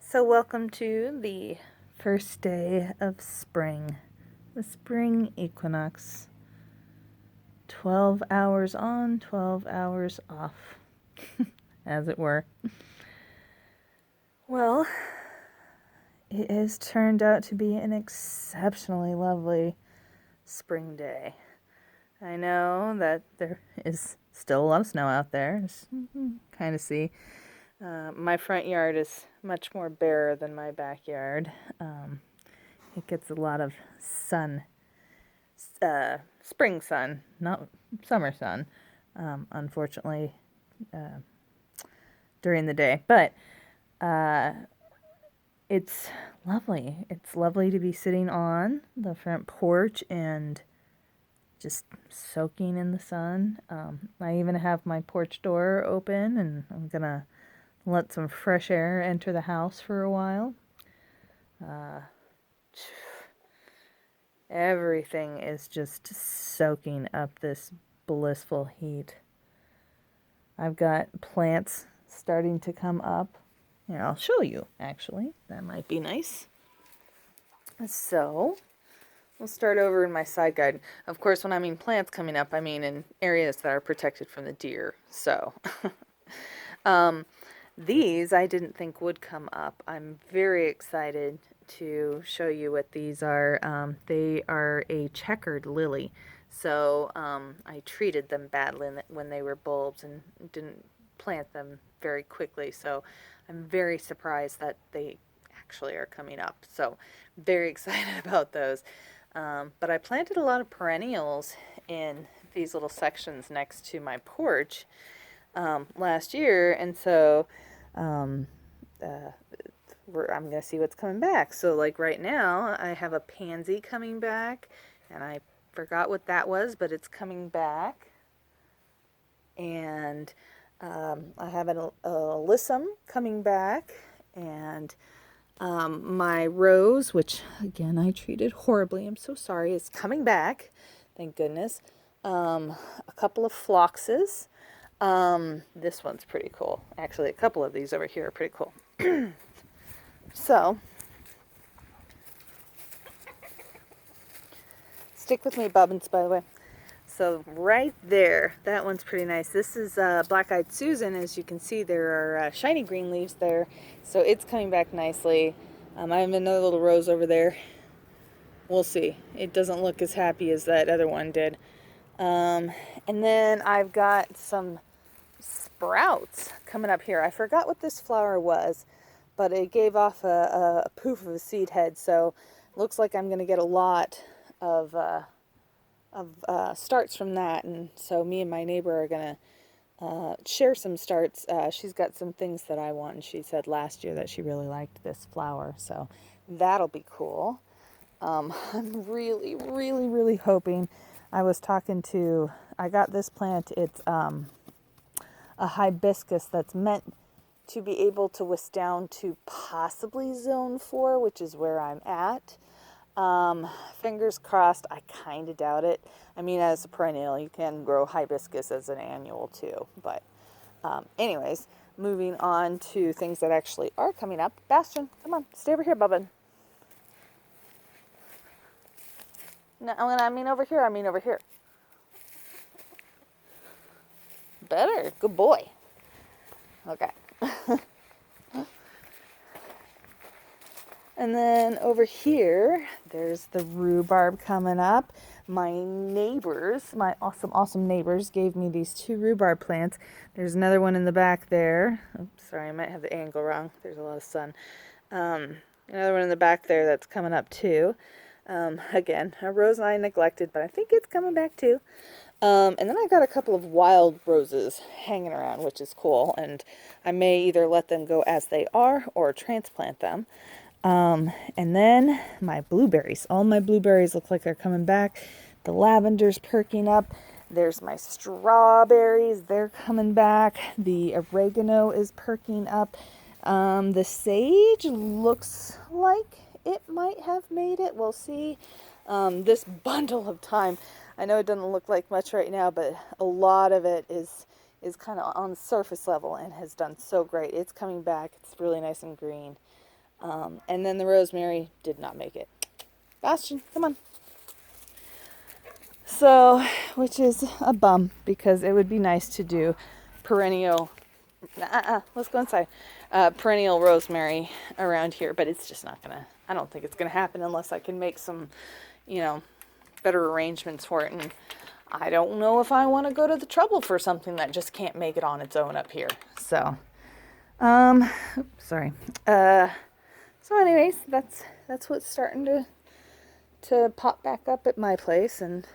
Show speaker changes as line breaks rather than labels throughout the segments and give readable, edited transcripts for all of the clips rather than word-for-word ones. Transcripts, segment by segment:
So welcome to the first day of spring, the spring equinox. 12 hours on, 12 hours off, as it were. Well, it has turned out to be an exceptionally lovely spring day. I know that there is still a lot of snow out there, as you can kind of see. My front yard is much more bare than my backyard. It gets a lot of sun, spring sun, not summer sun, unfortunately, during the day. But it's lovely. It's lovely to be sitting on the front porch and just soaking in the sun. I even have my porch door open, and I'm going to let some fresh air enter the house for a while. Everything is just soaking up this blissful heat. I've got plants starting to come up. Here, I'll show you, actually. That might be nice. So, we'll start over in my side garden. Of course, when I mean plants coming up, I mean in areas that are protected from the deer. So, these I didn't think would come up. I'm very excited to show you what these are. They are a checkered lily. So I treated them badly when they were bulbs and didn't plant them very quickly. So I'm very surprised that they actually are coming up. So very excited about those. But I planted a lot of perennials in these little sections next to my porch last year, and so I'm going to see what's coming back. So like right now, I have a pansy coming back, and I forgot what that was, but it's coming back. And I have an alyssum coming back, and my rose, which again I treated horribly, I'm so sorry, is coming back, thank goodness. A couple of phloxes. This one's pretty cool. Actually, a couple of these over here are pretty cool. So, stick with me, Bobbins, by the way. So right there, that one's pretty nice. This is Black-Eyed Susan. As you can see, there are shiny green leaves there. So it's coming back nicely. I have another little rose over there. We'll see. It doesn't look as happy as that other one did. And then I've got some sprouts coming up here. I forgot what this flower was, but it gave off a poof of a seed head. So it looks like I'm going to get a lot of starts from that, and so me and my neighbor are gonna share some starts. She's got some things that I want, and she said last year that she really liked this flower, so that'll be cool. I'm really, really, really hoping. I got this plant. It's a hibiscus that's meant to be able to withstand to possibly zone 4, which is where I'm at. Fingers crossed. I kind of doubt it. I mean, as a perennial, you can grow hibiscus as an annual too. But anyways, moving on to things that actually are coming up. Bastion, come on, stay over here, Bubba. No, I mean over here. Better. Good boy. Okay. And then over here, there's the rhubarb coming up. My neighbors, my awesome neighbors, gave me these 2 rhubarb plants. There's another one in the back there. Oops, sorry, I might have the angle wrong. There's a lot of sun. Another one in the back there that's coming up too. Again, a rose I neglected, but I think it's coming back too. And then I got a couple of wild roses hanging around, which is cool. And I may either let them go as they are or transplant them. And then my blueberries. All my blueberries look like they're coming back. The lavender's perking up. There's my strawberries. They're coming back. The oregano is perking up. The sage looks like it might have made it. We'll see. This bundle of thyme. I know it doesn't look like much right now, but a lot of it is kind of on the surface level and has done so great. It's coming back. It's really nice and green. And then the rosemary did not make it. Bastion, come on. So, which is a bum because it would be nice to do perennial, let's go inside, perennial rosemary around here, but it's just not gonna, I don't think it's gonna happen unless I can make some, better arrangements for it. And I don't know if I want to go to the trouble for something that just can't make it on its own up here. So, sorry. So anyways, that's what's starting to pop back up at my place, and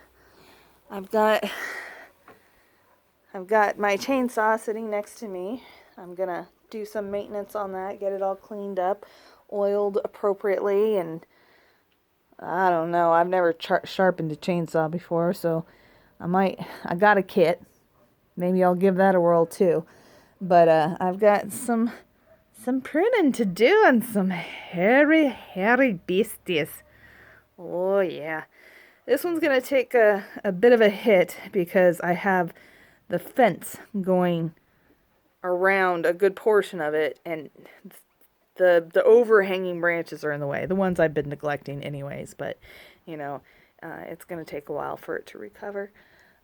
I've got my chainsaw sitting next to me. I'm gonna do some maintenance on that, get it all cleaned up, oiled appropriately, and I don't know. I've never sharpened a chainsaw before, so I got a kit. Maybe I'll give that a whirl too. But I've got some pruning to do on some hairy beasties. Oh yeah. This one's going to take a bit of a hit because I have the fence going around a good portion of it, and the overhanging branches are in the way. The ones I've been neglecting anyways, but it's going to take a while for it to recover.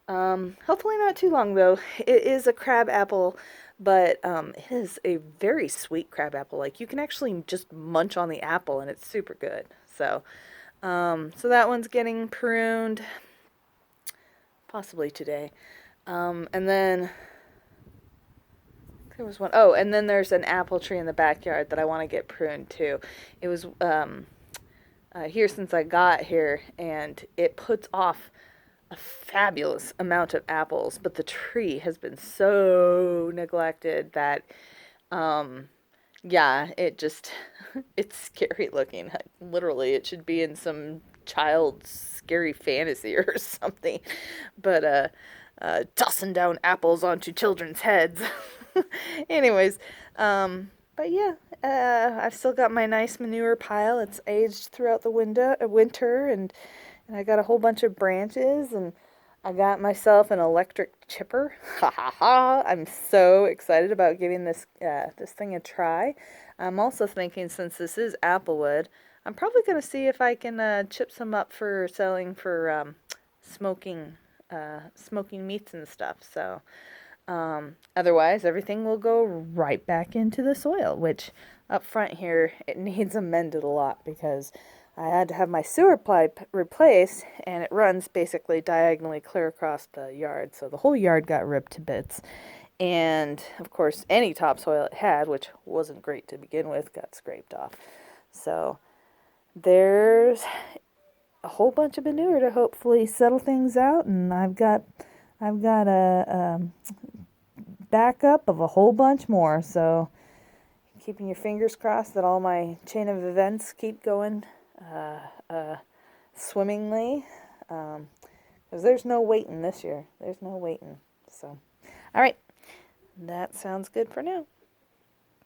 Hopefully not too long though. It is a crab apple, but it is a very sweet crab apple. Like you can actually just munch on the apple and it's super good. So that one's getting pruned possibly today. And then there was one. Oh, and then there's an apple tree in the backyard that I want to get pruned too. It was here since I got here, and it puts off a fabulous amount of apples, but the tree has been so neglected that yeah, it's scary looking. Literally, it should be in some child's scary fantasy or something. But tossing down apples onto children's heads. Anyways, but yeah, I've still got my nice manure pile. It's aged throughout the winter, and I got a whole bunch of branches, and I got myself an electric chipper. Ha ha ha! I'm so excited about giving this thing a try. I'm also thinking, since this is applewood, I'm probably going to see if I can chip some up for selling for smoking meats and stuff. So otherwise, everything will go right back into the soil, which up front here, it needs amended a lot because I had to have my sewer pipe replaced, and it runs basically diagonally clear across the yard. So the whole yard got ripped to bits. And, of course, any topsoil it had, which wasn't great to begin with, got scraped off. So there's a whole bunch of manure to hopefully settle things out, and I've got a backup of a whole bunch more. So keeping your fingers crossed that all my chain of events keep going swimmingly, because there's no waiting this year. There's no waiting. So, all right, that sounds good for now.